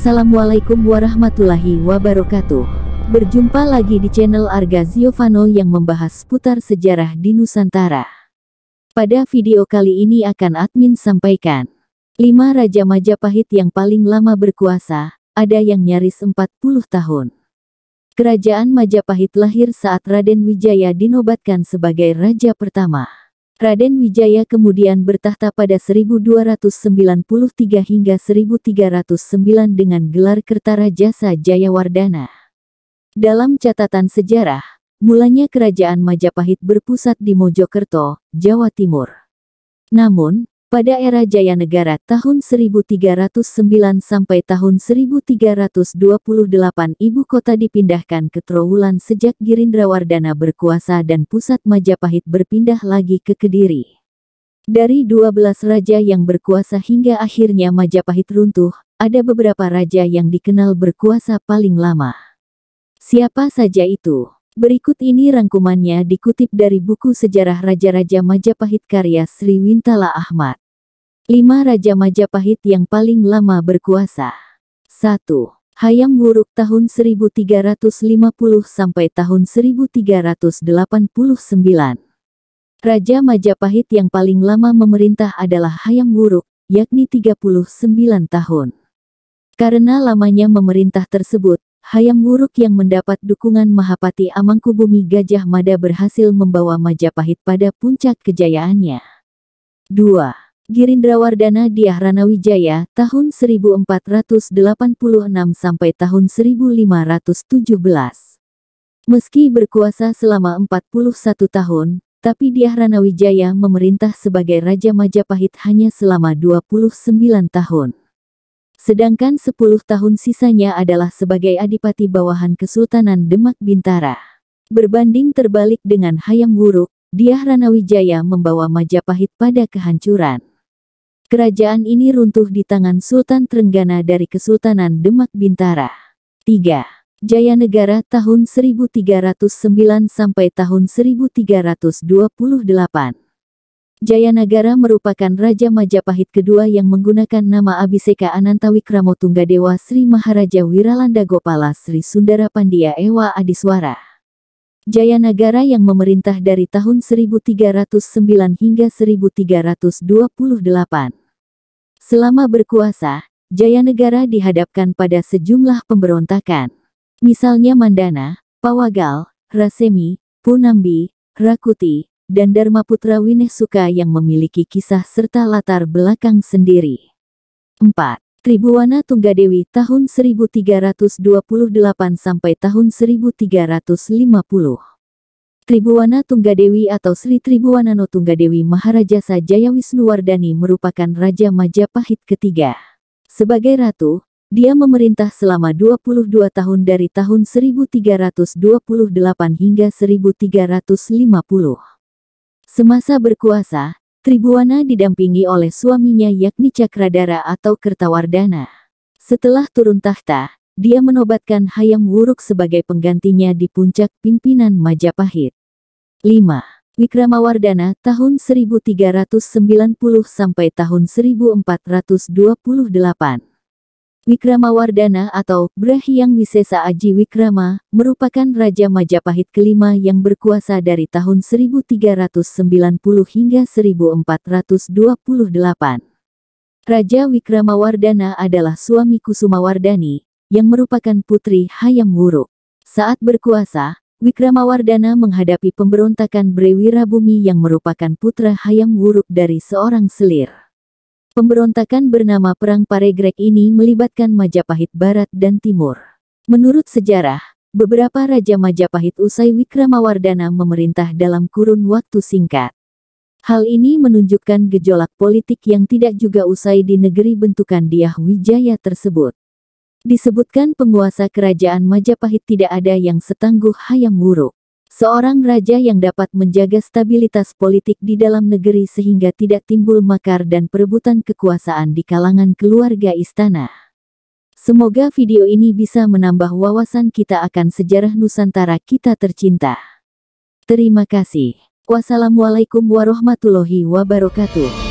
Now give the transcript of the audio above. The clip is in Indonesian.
Assalamualaikum warahmatullahi wabarakatuh. Berjumpa lagi di channel Arga Ziovano yang membahas seputar sejarah di Nusantara. Pada video kali ini akan admin sampaikan 5 Raja Majapahit yang paling lama berkuasa, ada yang nyaris 40 tahun. Kerajaan Majapahit lahir saat Raden Wijaya dinobatkan sebagai raja pertama. Raden Wijaya kemudian bertahta pada 1293 hingga 1309 dengan gelar Kertarajasa Jayawardana. Dalam catatan sejarah, mulanya kerajaan Majapahit berpusat di Mojokerto, Jawa Timur. Namun, pada era Jayanegara tahun 1309 sampai tahun 1328 ibu kota dipindahkan ke Trowulan sejak Girindrawardana berkuasa dan pusat Majapahit berpindah lagi ke Kediri. Dari 12 raja yang berkuasa hingga akhirnya Majapahit runtuh, ada beberapa raja yang dikenal berkuasa paling lama. Siapa saja itu? Berikut ini rangkumannya dikutip dari buku Sejarah Raja-Raja Majapahit karya Sri Wintala Ahmad. 5 Raja Majapahit yang paling lama berkuasa. 1. Hayam Wuruk tahun 1350 sampai tahun 1389. Raja Majapahit yang paling lama memerintah adalah Hayam Wuruk, yakni 39 tahun. Karena lamanya memerintah tersebut, Hayam Wuruk yang mendapat dukungan Mahapati Amangkubumi Gajah Mada berhasil membawa Majapahit pada puncak kejayaannya. 2. Girindrawardana Dyah Ranawijaya tahun 1486 sampai tahun 1517. Meski berkuasa selama 41 tahun, tapi Dyah Ranawijaya memerintah sebagai Raja Majapahit hanya selama 29 tahun. Sedangkan 10 tahun sisanya adalah sebagai adipati bawahan Kesultanan Demak Bintara. Berbanding terbalik dengan Hayam Wuruk, Dyah Ranawijaya membawa Majapahit pada kehancuran. Kerajaan ini runtuh di tangan Sultan Trenggana dari Kesultanan Demak Bintara. 3. Jayanegara tahun 1309 sampai tahun 1328. Jayanagara merupakan Raja Majapahit kedua yang menggunakan nama Abhiseka Anantawikramo Tunggadewa Sri Maharaja Wiralanda Gopala Sri Sundara Pandya Ewa Adiswara. Jayanagara yang memerintah dari tahun 1309 hingga 1328. Selama berkuasa, Jayanegara dihadapkan pada sejumlah pemberontakan. Misalnya Mandana, Pawagal, Rasemi, Punambi, Rakuti, dan Dharmaputra Winesuka yang memiliki kisah serta latar belakang sendiri. 4. Tribuwana Tunggadewi tahun 1328 sampai tahun 1350. Tribuwana Tunggadewi atau Sri Tribuwanano Tunggadewi Maharajasa Jayawisnuwardani merupakan Raja Majapahit ketiga. Sebagai ratu, dia memerintah selama 22 tahun dari tahun 1328 hingga 1350. Semasa berkuasa, Tribuwana didampingi oleh suaminya yakni Cakradara atau Kertawardana. Setelah turun tahta, dia menobatkan Hayam Wuruk sebagai penggantinya di puncak pimpinan Majapahit. 5. Wikramawardana tahun 1390 sampai tahun 1428. Wikramawardana atau Brahyang Wisesa Aji Wikrama merupakan Raja Majapahit kelima yang berkuasa dari tahun 1390 hingga 1428. Raja Wikramawardana adalah suami Kusumawardani, yang merupakan putri Hayam Wuruk. Saat berkuasa, Wikramawardana menghadapi pemberontakan Brewirabumi yang merupakan putra Hayam Wuruk dari seorang selir. Pemberontakan bernama Perang Paregrek ini melibatkan Majapahit Barat dan Timur. Menurut sejarah, beberapa Raja Majapahit usai Wikramawardana memerintah dalam kurun waktu singkat. Hal ini menunjukkan gejolak politik yang tidak juga usai di negeri bentukan Dyah Wijaya tersebut. Disebutkan penguasa kerajaan Majapahit tidak ada yang setangguh Hayam Wuruk. Seorang raja yang dapat menjaga stabilitas politik di dalam negeri sehingga tidak timbul makar dan perebutan kekuasaan di kalangan keluarga istana. Semoga video ini bisa menambah wawasan kita akan sejarah Nusantara kita tercinta. Terima kasih. Wassalamualaikum warahmatullahi wabarakatuh.